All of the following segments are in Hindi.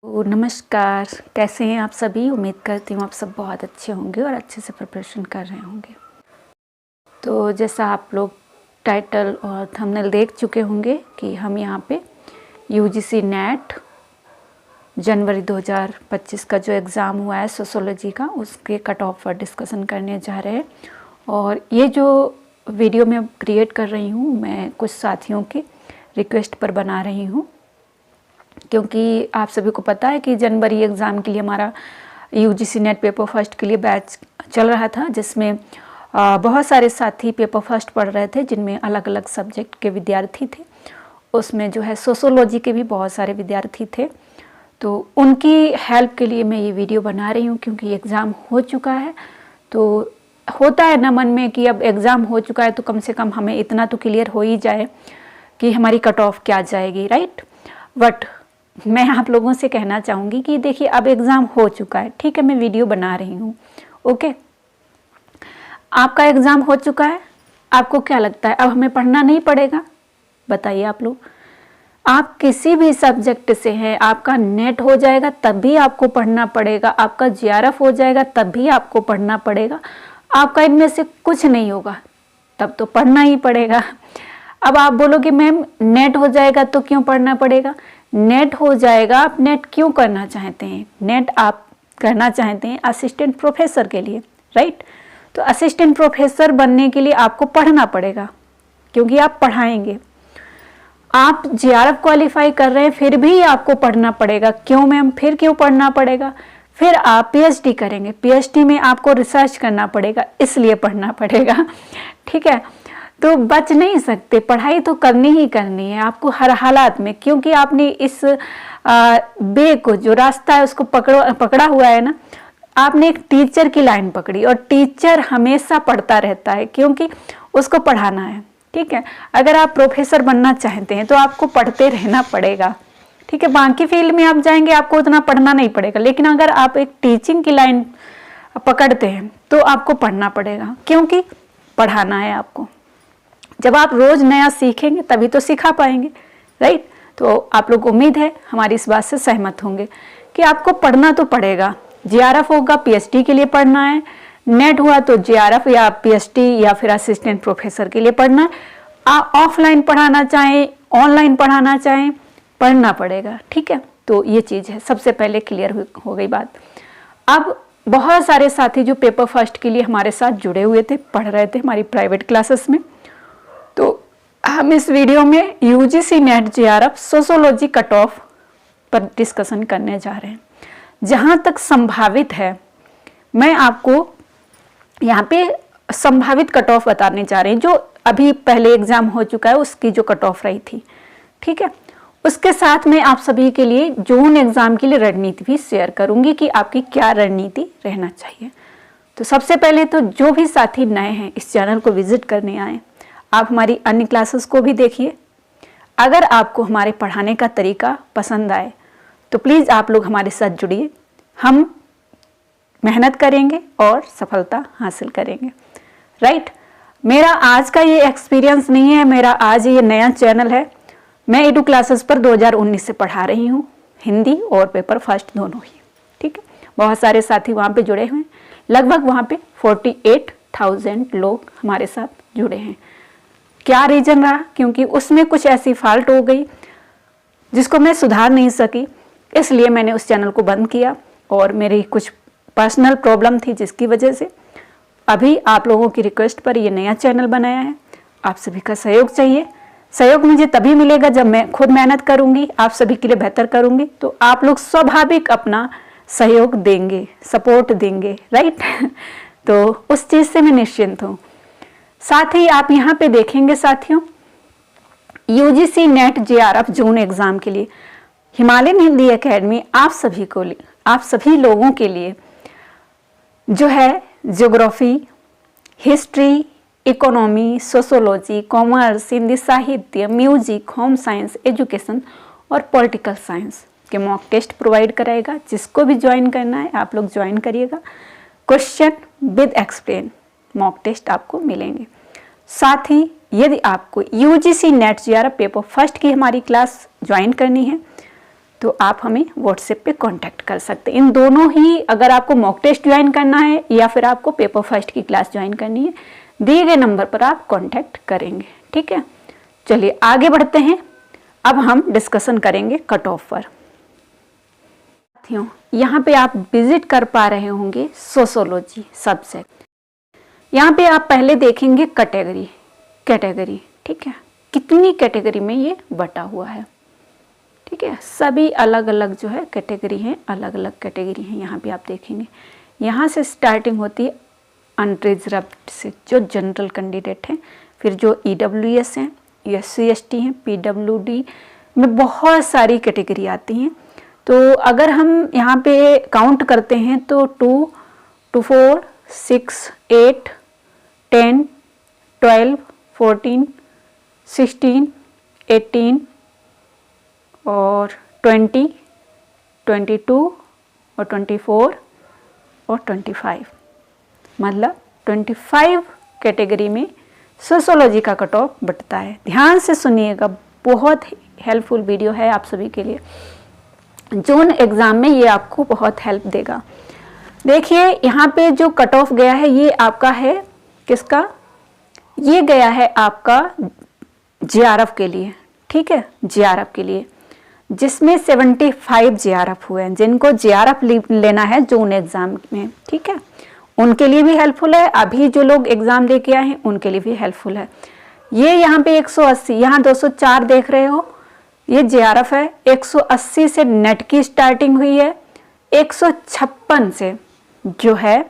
तो नमस्कार, कैसे हैं आप सभी। उम्मीद करती हूँ आप सब बहुत अच्छे होंगे और अच्छे से प्रिपरेशन कर रहे होंगे। तो जैसा आप लोग टाइटल और थंबनेल देख चुके होंगे कि हम यहाँ पे यूजीसी नेट जनवरी 2025 का जो एग्ज़ाम हुआ है सोशोलॉजी का, उसके कट ऑफ पर डिस्कशन करने जा रहे हैं। और ये जो वीडियो मैं क्रिएट कर रही हूँ, मैं कुछ साथियों की रिक्वेस्ट पर बना रही हूँ, क्योंकि आप सभी को पता है कि जनवरी एग्ज़ाम के लिए हमारा यूजीसी नेट पेपर फर्स्ट के लिए बैच चल रहा था, जिसमें बहुत सारे साथी पेपर फर्स्ट पढ़ रहे थे, जिनमें अलग अलग सब्जेक्ट के विद्यार्थी थे। उसमें जो है सोशोलॉजी के भी बहुत सारे विद्यार्थी थे। तो उनकी हेल्प के लिए मैं ये वीडियो बना रही हूँ, क्योंकि एग्ज़ाम हो चुका है। तो होता है ना मन में कि अब एग्ज़ाम हो चुका है तो कम से कम हमें इतना तो क्लियर हो ही जाए कि हमारी कट ऑफ क्या जाएगी, राइट। बट मैं आप लोगों से कहना चाहूँगी कि देखिए, अब एग्ज़ाम हो चुका है, ठीक है, मैं वीडियो बना रही हूँ, ओके। आपका एग्ज़ाम हो चुका है, आपको क्या लगता है अब हमें पढ़ना नहीं पड़ेगा? बताइए आप लोग। आप किसी भी सब्जेक्ट से हैं, आपका नेट हो जाएगा तब भी आपको पढ़ना पड़ेगा, आपका जीआरएफ हो जाएगा तब भी आपको पढ़ना पड़ेगा, आपका इनमें से कुछ नहीं होगा तब तो पढ़ना ही पड़ेगा। अब आप बोलोगे मैम नेट हो जाएगा तो क्यों पढ़ना पड़ेगा? नेट हो जाएगा, आप नेट क्यों करना चाहते हैं? नेट आप करना चाहते हैं असिस्टेंट प्रोफेसर के लिए, राइट। तो असिस्टेंट प्रोफेसर बनने के लिए आपको पढ़ना पड़ेगा, क्योंकि आप पढ़ाएंगे। आप जीआरएफ क्वालिफाई कर रहे हैं फिर भी आपको पढ़ना पड़ेगा। क्यों मैम, फिर क्यों पढ़ना पड़ेगा? फिर आप पीएचडी करेंगे, पीएचडी में आपको रिसर्च करना पड़ेगा, इसलिए पढ़ना पड़ेगा, ठीक है। तो बच नहीं सकते, पढ़ाई तो करनी ही करनी है आपको हर हालात में, क्योंकि आपने इस वे को, जो रास्ता है उसको पकड़ा हुआ है ना। आपने एक टीचर की लाइन पकड़ी, और टीचर हमेशा पढ़ता रहता है, क्योंकि उसको पढ़ाना है, ठीक है। अगर आप प्रोफेसर बनना चाहते हैं तो आपको पढ़ते रहना पड़ेगा, ठीक है। बाकी फील्ड में आप जाएंगे आपको उतना पढ़ना नहीं पड़ेगा, लेकिन अगर आप एक टीचिंग की लाइन पकड़ते हैं तो आपको पढ़ना पड़ेगा, क्योंकि पढ़ाना है आपको। जब आप रोज नया सीखेंगे तभी तो सिखा पाएंगे, राइट। तो आप लोग उम्मीद है हमारी इस बात से सहमत होंगे कि आपको पढ़ना तो पड़ेगा। जीआरएफ होगा, पीएचडी के लिए पढ़ना है, नेट हुआ तो जीआरएफ या पीएचडी या फिर असिस्टेंट प्रोफेसर के लिए पढ़ना है। आप ऑफलाइन पढ़ाना चाहें, ऑनलाइन पढ़ाना चाहें, पढ़ना पड़ेगा, ठीक है। तो ये चीज़ है, सबसे पहले क्लियर हो गई बात। अब बहुत सारे साथी जो पेपर फर्स्ट के लिए हमारे साथ जुड़े हुए थे, पढ़ रहे थे हमारी प्राइवेट क्लासेस में, तो हम इस वीडियो में UGC NET GRF sociology cut off पर डिस्कशन करने जा रहे हैं। जहाँ तक संभावित है, मैं आपको यहाँ पे संभावित कट ऑफ बताने जा रहे हैं, जो अभी पहले एग्जाम हो चुका है उसकी जो कट ऑफ रही थी, ठीक है। उसके साथ में आप सभी के लिए जून एग्जाम के लिए रणनीति भी शेयर करूंगी कि आपकी क्या रणनीति रहना चाहिए। तो सबसे पहले तो जो भी साथी नए हैं इस चैनल को विजिट करने आए, आप हमारी अन्य क्लासेस को भी देखिए। अगर आपको हमारे पढ़ाने का तरीका पसंद आए तो प्लीज़ आप लोग हमारे साथ जुड़िए, हम मेहनत करेंगे और सफलता हासिल करेंगे, राइट। मेरा आज का ये एक्सपीरियंस नहीं है, मेरा आज ये नया चैनल है। मैं एडू क्लासेस पर 2019 से पढ़ा रही हूँ, हिंदी और पेपर फर्स्ट दोनों ही, ठीक है। बहुत सारे साथी वहाँ पे जुड़े हुए हैं, लगभग वहाँ पे 48,000 लोग हमारे साथ जुड़े हैं। क्या रीज़न रहा? क्योंकि उसमें कुछ ऐसी फॉल्ट हो गई जिसको मैं सुधार नहीं सकी, इसलिए मैंने उस चैनल को बंद किया, और मेरी कुछ पर्सनल प्रॉब्लम थी जिसकी वजह से अभी आप लोगों की रिक्वेस्ट पर ये नया चैनल बनाया है। आप सभी का सहयोग चाहिए। सहयोग मुझे तभी मिलेगा जब मैं खुद मेहनत करूंगी, आप सभी के लिए बेहतर करूंगी, तो आप लोग स्वाभाविक अपना सहयोग देंगे, सपोर्ट देंगे, राइट। तो उस चीज़ से मैं निश्चिंत हूँ। साथ ही आप यहाँ पे देखेंगे साथियों, यूजीसी नेट जीआरएफ जून एग्जाम के लिए हिमालयन हिंदी एकेडमी आप सभी लोगों के लिए जो है geography, history, economy, sociology, commerce, Hindi साहित्य, म्यूजिक, होम साइंस, एजुकेशन और पॉलिटिकल साइंस के मॉक टेस्ट प्रोवाइड कराएगा। जिसको भी ज्वाइन करना है आप लोग ज्वाइन करिएगा। Question with explain mock test आपको मिलेंगे। साथ ही यदि आपको UGC NET JRF paper first की हमारी क्लास ज्वाइन करनी है तो आप हमें व्हाट्सएप पे कांटेक्ट कर सकते हैं। इन दोनों ही, अगर आपको मॉक टेस्ट ज्वाइन करना है या फिर आपको पेपर फर्स्ट की क्लास ज्वाइन करनी है, दिए गए नंबर पर आप कांटेक्ट करेंगे। ठीक है, चलिए आगे बढ़ते हैं। अब हम डिस्कशन करेंगे कट ऑफ पर। यहाँ पे आप विजिट कर पा रहे होंगे सोशियोलॉजी सब्जेक्ट। यहाँ पे आप पहले देखेंगे कैटेगरी। ठीक है, कितनी कैटेगरी में ये बटा हुआ है। ठीक है, सभी अलग अलग जो है कैटेगरी हैं, अलग अलग कैटेगरी हैं। यहाँ पे आप देखेंगे, यहाँ से स्टार्टिंग होती है अनरिजर्व्ड से, जो जनरल कैंडिडेट हैं, फिर जो EWS हैं, SC ST हैं, PWD में बहुत सारी कैटेगरी आती हैं। तो अगर हम यहाँ पे काउंट करते हैं तो 2, 4, 6, 8, 10, 12, 14, 16, 18 और 20, 22 और 24 और 25, मतलब 25 कैटेगरी में सोशियोलॉजी का कट ऑफ बटता है। ध्यान से सुनिएगा, बहुत हेल्पफुल वीडियो है आप सभी के लिए। जोन एग्ज़ाम में ये आपको बहुत हेल्प देगा। देखिए यहाँ पे जो कट ऑफ गया है ये आपका है किसका, ये गया है आपका JRF के लिए। ठीक है, JRF के लिए, जिसमें 75 JRF हुए हैं। जिनको JRF लेना है जोन एग्ज़ाम में, ठीक है, उनके लिए भी हेल्पफुल है। अभी जो लोग एग्ज़ाम दे के आए हैं उनके लिए भी हेल्पफुल है। ये यहाँ पे 180, यहाँ 204 देख रहे हो, ये JRF है। 180 से नेट की स्टार्टिंग हुई है। 156 से जो है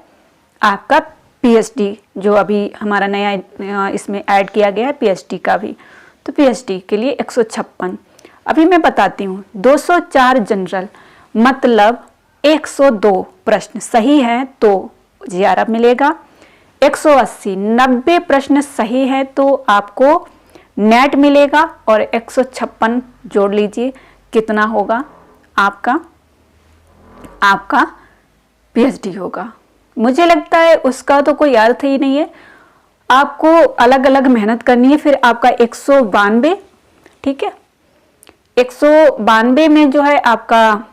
आपका PhD, जो अभी हमारा नया इसमें ऐड किया गया है PhD का भी, तो PhD के लिए 156। अभी मैं बताती हूँ, 204 जनरल, मतलब 102 प्रश्न सही हैं तो JRF मिलेगा। 180 90 प्रश्न सही है तो आपको नेट मिलेगा। और 156 जोड़ लीजिए, कितना होगा आपका PhD होगा। मुझे लगता है उसका तो कोई अर्थ ही नहीं है, आपको अलग अलग मेहनत करनी है। फिर आपका 192, ठीक है, 192 में जो है आपका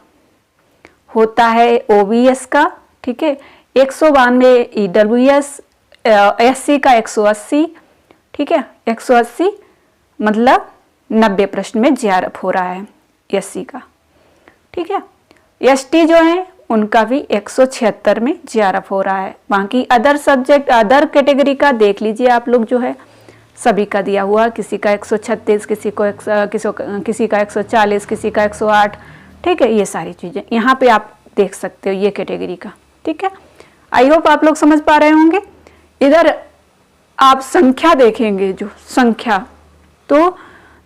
होता है OBS का, ठीक है, 192 EWS, SC का 180, ठीक है, 180 मतलब 90 प्रश्न में JRF हो रहा है SC का, ठीक है। ST जो है उनका भी 176 में JRF हो रहा है। बाकी अदर सब्जेक्ट, अदर कैटेगरी का देख लीजिए आप लोग, जो है सभी का दिया हुआ, किसी का 136, किसी का 140, किसी का 108, ठीक है, ये सारी चीज़ें यहाँ पे आप देख सकते हो ये कैटेगरी का, ठीक है। आई होप आप लोग समझ पा रहे होंगे। इधर आप संख्या देखेंगे, जो संख्या, तो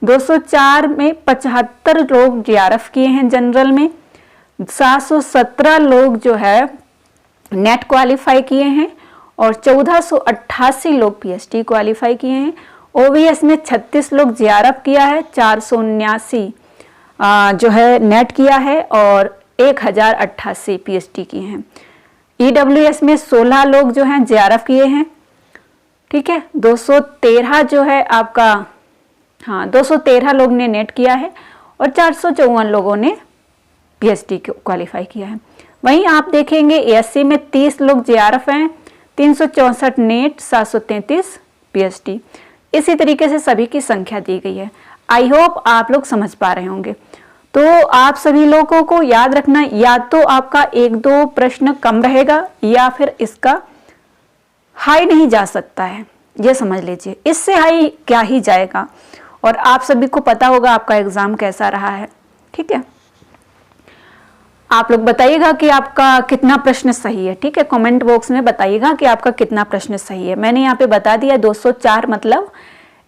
204 में 75 लोग JRF किए हैं जनरल में, 717 लोग जो है नेट क्वालिफाई किए हैं और 1488 लोग PhD क्वालिफाई किए हैं। OBS में 36 लोग JRF किया है, 479 जो है नेट किया है और 1088 PhD किए हैं। EWS में 16 लोग जो हैं JRF किए हैं, ठीक है, 213 जो है आपका, हाँ 213 लोग ने नेट किया है और 454 लोगों ने PhD क्वालिफाई किया है। वहीं आप देखेंगे ASC में 30 लोग JRF हैं, 364 नेट, 733 PhD। इसी तरीके से सभी की संख्या दी गई है। आई होप आप लोग समझ पा रहे होंगे। तो आप सभी लोगों को याद रखना, या तो आपका 1-2 प्रश्न कम रहेगा या फिर इसका हाई नहीं जा सकता है, ये समझ लीजिए। इससे हाई क्या ही जाएगा। और आप सभी को पता होगा आपका एग्जाम कैसा रहा है, ठीक है। आप लोग बताइएगा कि आपका कितना प्रश्न सही है, ठीक है, कमेंट बॉक्स में बताइएगा कि आपका कितना प्रश्न सही है। मैंने यहाँ पे बता दिया 204 मतलब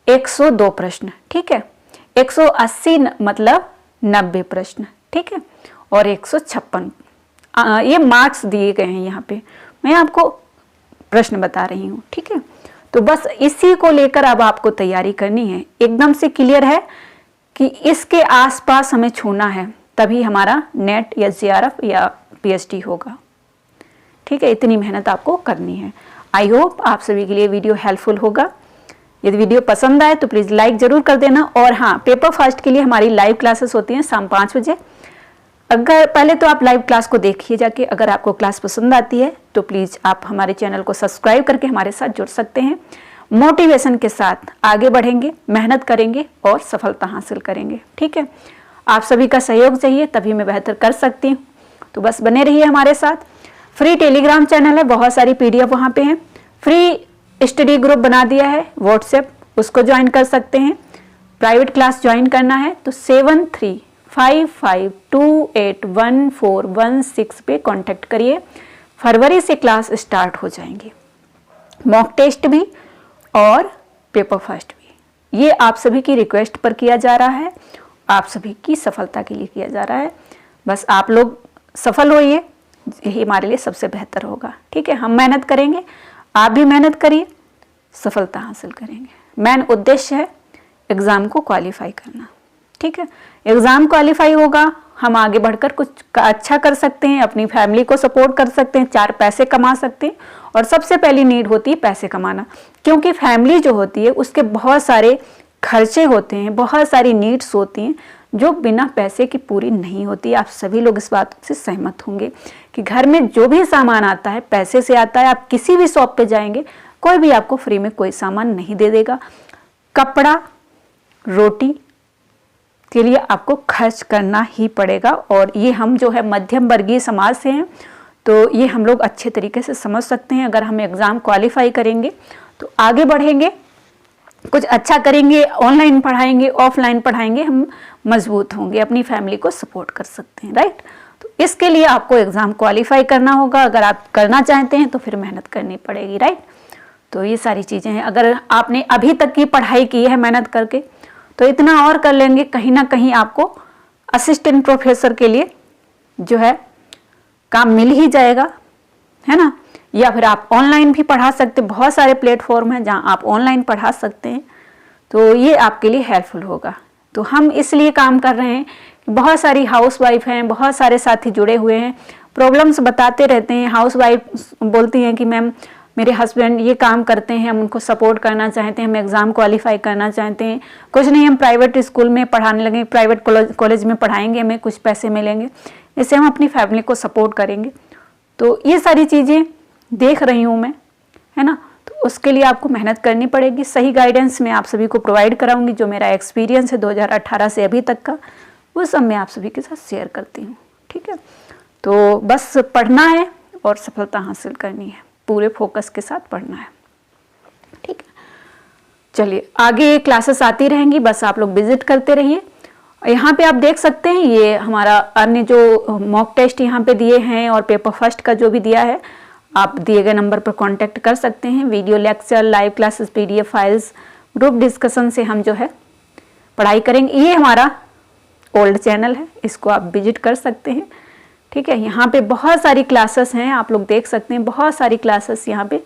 102 प्रश्न, ठीक है, 180 मतलब 90 प्रश्न, ठीक है, और 156 ये मार्क्स दिए गए हैं। यहाँ पे मैं आपको प्रश्न बता रही हूँ, ठीक है। तो बस इसी को लेकर अब आपको तैयारी करनी है। एकदम से क्लियर है कि इसके आसपास हमें छूना है, तभी हमारा नेट या JRF या PhD होगा, ठीक है। इतनी मेहनत आपको करनी है। आई होप आप सभी के लिए वीडियो हेल्पफुल होगा। यदि वीडियो पसंद आए तो प्लीज़ लाइक ज़रूर कर देना। और हाँ, पेपर फर्स्ट के लिए हमारी लाइव क्लासेस होती हैं शाम 5 बजे। अगर पहले तो आप लाइव क्लास को देखिए जाके, अगर आपको क्लास पसंद आती है तो प्लीज़ आप हमारे चैनल को सब्सक्राइब करके हमारे साथ जुड़ सकते हैं। मोटिवेशन के साथ आगे बढ़ेंगे, मेहनत करेंगे और सफलता हासिल करेंगे। ठीक है, आप सभी का सहयोग चाहिए, तभी मैं बेहतर कर सकती हूँ। तो बस बने रहिए हमारे साथ। फ्री टेलीग्राम चैनल है, बहुत सारी PDF वहाँ पे हैं। फ्री स्टडी ग्रुप बना दिया है व्हाट्सएप, उसको ज्वाइन कर सकते हैं। प्राइवेट क्लास ज्वाइन करना है तो 7355281416 पे कांटेक्ट करिए। फरवरी से क्लास स्टार्ट हो जाएंगी, मॉक टेस्ट भी और पेपर फर्स्ट भी। ये आप सभी की रिक्वेस्ट पर किया जा रहा है, आप सभी की सफलता के लिए किया जा रहा है। बस आप लोग सफल होइए, यही हमारे लिए सबसे बेहतर होगा। ठीक है, हम मेहनत करेंगे, आप भी मेहनत करिए, सफलता हासिल करेंगे। मेन उद्देश्य है एग्ज़ाम को क्वालिफाई करना। ठीक है, एग्ज़ाम क्वालिफाई होगा, हम आगे बढ़कर कुछ अच्छा कर सकते हैं, अपनी फैमिली को सपोर्ट कर सकते हैं, 4 पैसे कमा सकते हैं। और सबसे पहली नीड होती है पैसे कमाना, क्योंकि फैमिली जो होती है उसके बहुत सारे खर्चे होते हैं, बहुत सारी नीड्स होती हैं जो बिना पैसे की पूरी नहीं होती। आप सभी लोग इस बात से सहमत होंगे कि घर में जो भी सामान आता है पैसे से आता है। आप किसी भी शॉप पे जाएंगे, कोई भी आपको फ्री में कोई सामान नहीं दे देगा। कपड़ा, रोटी के लिए आपको खर्च करना ही पड़ेगा। और ये हम जो है मध्यम वर्गीय समाज से हैं, तो ये हम लोग अच्छे तरीके से समझ सकते हैं। अगर हम एग्ज़ाम क्वालिफाई करेंगे तो आगे बढ़ेंगे, कुछ अच्छा करेंगे, ऑनलाइन पढ़ाएंगे, ऑफलाइन पढ़ाएंगे, हम मजबूत होंगे, अपनी फैमिली को सपोर्ट कर सकते हैं। राइट, तो इसके लिए आपको एग्ज़ाम क्वालिफाई करना होगा। अगर आप करना चाहते हैं तो फिर मेहनत करनी पड़ेगी। राइट, तो ये सारी चीज़ें हैं। अगर आपने अभी तक की पढ़ाई की है मेहनत करके, तो इतना और कर लेंगे, कहीं ना कहीं आपको असिस्टेंट प्रोफेसर के लिए जो है काम मिल ही जाएगा, है ना। या फिर आप ऑनलाइन भी पढ़ा सकते हैं, बहुत सारे प्लेटफॉर्म हैं जहां आप ऑनलाइन पढ़ा सकते हैं, तो ये आपके लिए हेल्पफुल होगा। तो हम इसलिए काम कर रहे हैं कि बहुत सारी हाउसवाइफ हैं, बहुत सारे साथी जुड़े हुए हैं, प्रॉब्लम्स बताते रहते हैं। हाउसवाइफ बोलती हैं कि मैम मेरे हस्बैंड ये काम करते हैं, हम उनको सपोर्ट करना चाहते हैं, हम एग्ज़ाम क्वालिफाई करना चाहते हैं, कुछ नहीं हम प्राइवेट स्कूल में पढ़ाने लगे, प्राइवेट कॉलेज में पढ़ाएंगे, हमें कुछ पैसे मिलेंगे, इससे हम अपनी फैमिली को सपोर्ट करेंगे। तो ये सारी चीज़ें देख रही हूँ मैं, है ना। तो उसके लिए आपको मेहनत करनी पड़ेगी। सही गाइडेंस मैं आप सभी को प्रोवाइड कराऊंगी। जो मेरा एक्सपीरियंस है 2018 से अभी तक का, वो सब मैं आप सभी के साथ शेयर करती हूँ। ठीक है, तो बस पढ़ना है और सफलता हासिल करनी है, पूरे फोकस के साथ पढ़ना है। ठीक है, चलिए आगे क्लासेस आती रहेंगी, बस आप लोग विजिट करते रहिए। यहाँ पे आप देख सकते हैं ये हमारा अन्य जो मॉक टेस्ट यहाँ पे दिए हैं और पेपर फर्स्ट का जो भी दिया है, आप दिए गए नंबर पर कांटेक्ट कर सकते हैं। Video lecture, live classes, PDF files, group discussion से हम जो है पढ़ाई करेंगे। ये हमारा ओल्ड चैनल है, इसको आप विजिट कर सकते हैं। ठीक है, यहाँ पे बहुत सारी क्लासेस हैं, आप लोग देख सकते हैं, बहुत सारी क्लासेस यहाँ पे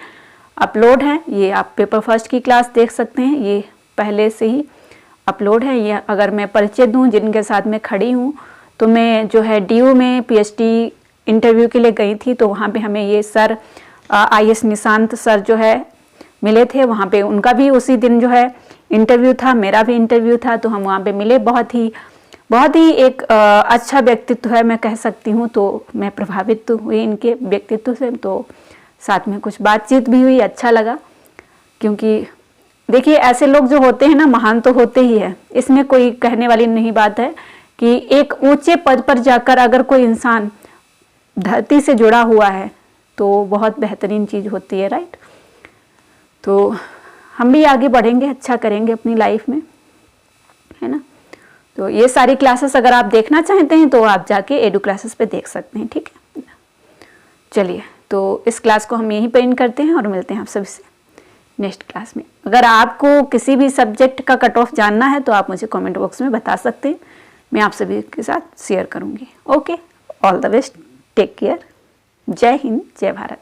अपलोड हैं। ये आप पेपर फर्स्ट की क्लास देख सकते हैं, ये पहले से ही अपलोड है। ये अगर मैं परिचय दूँ जिनके साथ मैं खड़ी हूँ, तो मैं जो है DU में PhD इंटरव्यू के लिए गई थी, तो वहाँ पे हमें ये सर IS निशांत सर जो है मिले थे। वहाँ पे उनका भी उसी दिन जो है इंटरव्यू था, मेरा भी इंटरव्यू था, तो हम वहाँ पे मिले। बहुत ही एक अच्छा व्यक्तित्व है, मैं कह सकती हूँ। तो मैं प्रभावित हुई इनके व्यक्तित्व से, तो साथ में कुछ बातचीत भी हुई, अच्छा लगा। क्योंकि देखिए ऐसे लोग जो होते हैं ना, महान तो होते ही है, इसमें कोई कहने वाली नहीं बात है कि एक ऊंचे पद पर जाकर अगर कोई इंसान धरती से जुड़ा हुआ है तो बहुत बेहतरीन चीज़ होती है। राइट, तो हम भी आगे बढ़ेंगे, अच्छा करेंगे अपनी लाइफ में, है ना। तो ये सारी क्लासेस अगर आप देखना चाहते हैं तो आप जाके एडू क्लासेस पे देख सकते हैं। ठीक है, चलिए तो इस क्लास को हम यहीं पर एंड करते हैं और मिलते हैं आप सभी से नेक्स्ट क्लास में। अगर आपको किसी भी सब्जेक्ट का कट ऑफ जानना है तो आप मुझे कमेंट बॉक्स में बता सकते हैं, मैं आप सभी के साथ शेयर करूँगी। Okay, all the best, take care, जय हिंद, जय भारत।